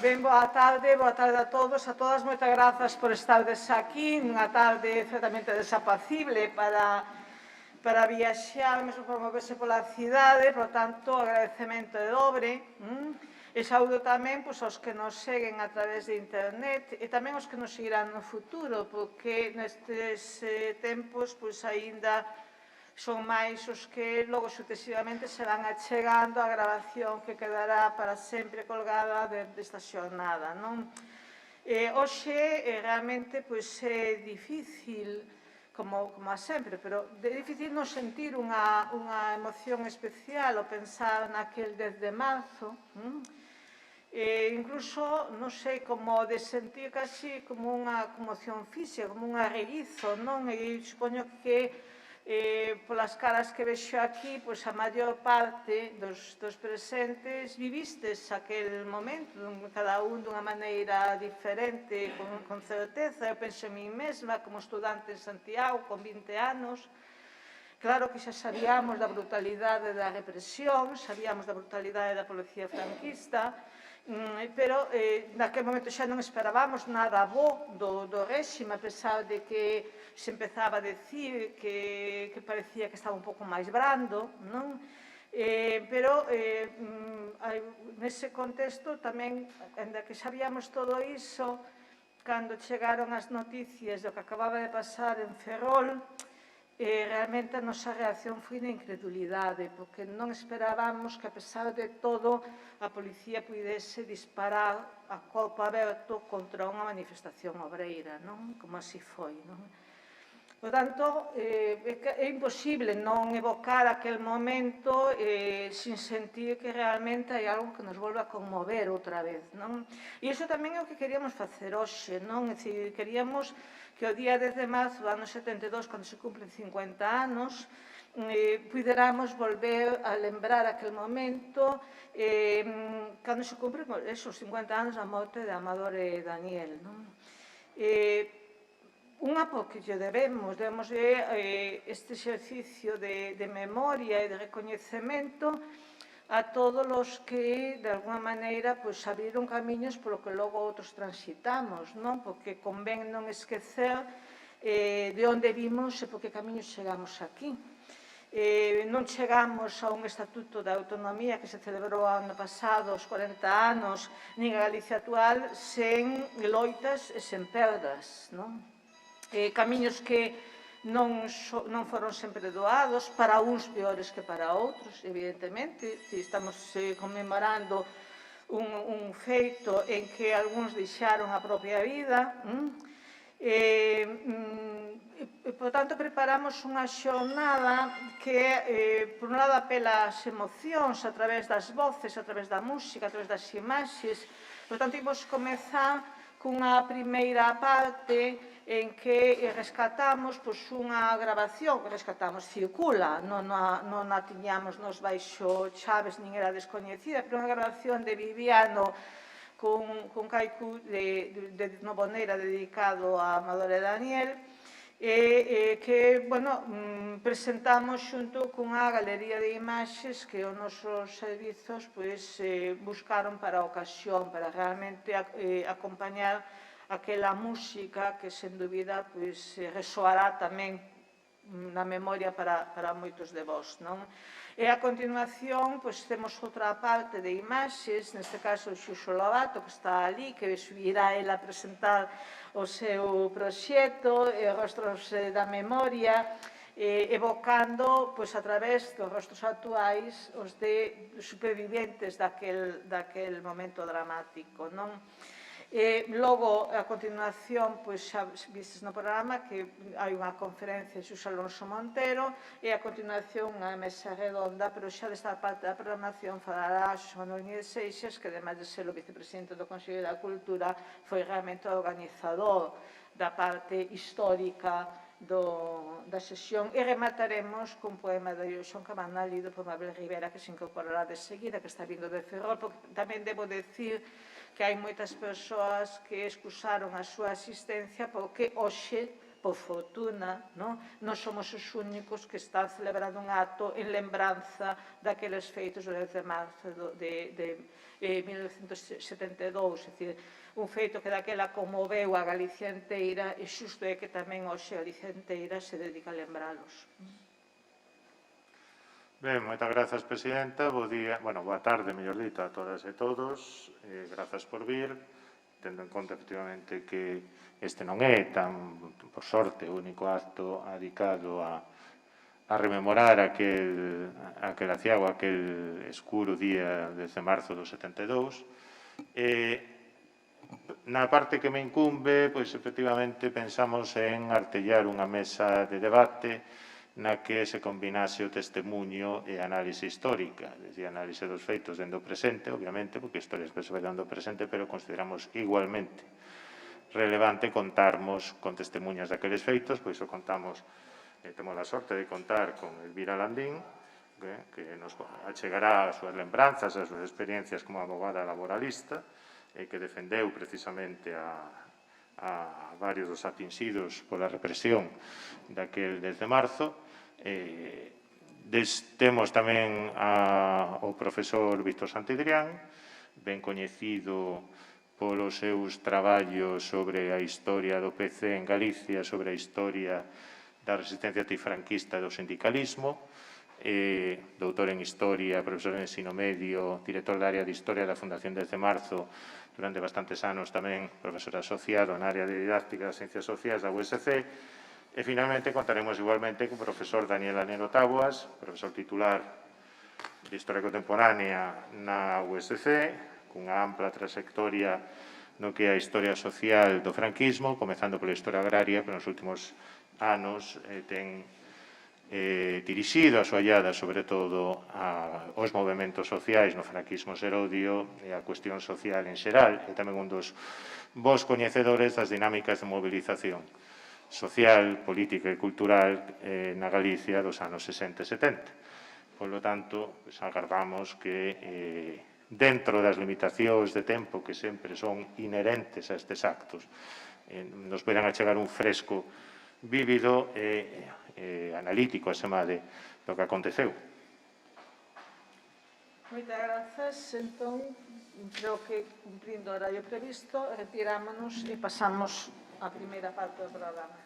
Ben, boa tarde a todos, a todas. Moitas grazas por estardes aquí nunha tarde certamente desapacible para viaxar, mesmo para moverse pola cidade, por tanto, agradecemento de dobre. E saúdo tamén pois, aos que nos seguen a través de internet e tamén aos que nos seguirán no futuro, porque nestes tempos pois, aínda son máis os que logo sucesivamente se van achegando a grabación que quedará para sempre colgada desta xornada, non? Hoxe realmente pois, é difícil, como a sempre, pero é difícil non sentir unha emoción especial ao pensar naquel 10 de marzo, incluso, non sei, como de sentir casi como unha conmoción física, como un arreguizo, non? E supoño que polas caras que vexo aquí, pois a maior parte dos presentes vivistes aquel momento, cada un dunha maneira diferente, con certeza. Eu penso en min mesma, como estudante en Santiago, con 20 anos. Claro que xa sabíamos da brutalidade da represión, sabíamos da brutalidade da policía franquista, pero naquele momento xa non esperábamos nada bo do réxime, a pesar de que se empezaba a decir que parecía que estaba un pouco máis brando, non? Pero nese contexto tamén, ainda que sabíamos todo iso, cando chegaron as noticias do que acababa de pasar en Ferrol, realmente a nosa reacción foi de incredulidade, porque non esperábamos que, a pesar de todo, a policía pudese disparar a corpo aberto contra unha manifestación obreira, non? Como así foi, non? Por tanto, é imposible non evocar aquel momento sin sentir que realmente hai algo que nos volve a conmover outra vez, non? E iso tamén é o que queríamos facer hoxe, non? É dicir, queríamos que o día 10 de marzo do ano 72, cando se cumplen 50 anos, puderamos volver a lembrar aquel momento cando se cumplen esos 50 anos da morte de Amador e Daniel, non? Unha porque lle debemos este exercicio de memoria e de recoñecemento a todos os que, de alguna maneira, abriron camiños polo que logo outros transitamos, non? Porque convén non esquecer de onde vimos e por que camiños chegamos aquí. Non chegamos a un estatuto de autonomía que se celebrou ano pasado, aos 40 anos, nin a Galicia actual, sen loitas e sen perdas, non? Camiños que non foron sempre doados, para uns peores que para outros, evidentemente. Estamos conmemorando un feito en que algúns deixaron a propia vida. Por tanto, preparamos unha xornada que, por un lado, apela ás emocións a través das voces, a través da música, a través das imaxes. Por tanto, imos comezar cunha primeira parte en que rescatamos unha grabación que circula, non a tiñamos nos baixo chaves, nin era descoñecida, pero unha grabación de Viviano cun kaiku de Noboneira dedicado a Amador e Daniel, que, presentamos xunto cunha galería de imaxes que os nosos servizos buscaron para a ocasión, para realmente acompañar aquela música que, sen dúbida, resoará tamén na memoria para moitos de vós, non? E a continuación temos outra parte de imaxes, neste caso o Xuxo Lobato, que está ali, que subirá ele a presentar o seu proxecto, e os rostros da memoria, evocando, a través dos rostros actuais, os de superviventes daquel momento dramático, non? Logo, a continuación, xa vistes no programa que hai unha conferencia de Xus Alonso Montero e a continuación unha mesa redonda, pero xa desta parte da programación falará Xos Manuel Núñez Seixas, que ademais de ser o vicepresidente do Consello da Cultura, foi realmente o organizador da parte histórica da sesión, e remataremos cun poema de Xón Cabanal lido por Mabel Rivera, que se incorporará de seguida, que está vindo de Ferrol, porque tamén debo decir que hai moitas persoas que excusaron a súa asistencia porque hoxe por fortuna, non somos os únicos que están celebrando un acto en lembranza daqueles feitos do 10 de marzo de 1972, é dicir, un feito que daquela conmoveu a Galicia inteira e xusto é que tamén hoxe a Galicia inteira se dedica a lembralos. Ben, moitas grazas, Presidenta. Bo día, boa tarde, mellor dito, a todas e todos. Grazas por vir, tendo en conta, efectivamente, que este non é tan, por sorte, o único acto dedicado a rememorar aquel aciago, aquel escuro día 10 de marzo do 72. Na parte que me incumbe, pois, efectivamente, pensamos en artellar unha mesa de debate na que se combinase o testemunho e a análise histórica, é dicir, análise dos feitos dentro do presente, obviamente, porque a historia se vai dando do presente, pero consideramos igualmente relevante contarmos con testemunhas daqueles feitos, pois o contamos, temos a sorte de contar con Elvira Landín, que nos achegará as súas lembranzas, as súas experiencias como abogada laboralista, que defendeu precisamente a varios dos atinxidos pola represión daquel 10 de marzo. Temos tamén o profesor Víctor Santidrián, ben coñecido polos seus traballos sobre a historia do PC en Galicia, sobre a historia da resistencia antifranquista e do sindicalismo, doutor en Historia, profesor en Ensino Medio, director da área de Historia da Fundación 10 de Marzo, durante bastantes anos tamén profesor asociado na área de didáctica das Ciencias Sociais da USC, e finalmente contaremos igualmente con o profesor Daniel Anero Taboas, profesor titular de Historia Contemporánea na USC, cunha ampla trayectoria no que é a historia social do franquismo, comezando pola historia agraria, pero nos últimos anos ten dirixido a súa allada sobre todo aos movementos sociais no franquismo serodio e a cuestión social en xeral, e tamén un dos bons coñecedores das dinámicas de mobilización social, política e cultural na Galicia dos anos 60 e 70. Por lo tanto, agardamos que dentro das limitacións de tempo que sempre son inherentes a estes actos nos poderán achegar un fresco vívido e analítico, asemade, do que aconteceu. Moitas grazas. Entón, creo que, cumprindo o horario previsto, retirámonos e pasamos á primeira parte do programa.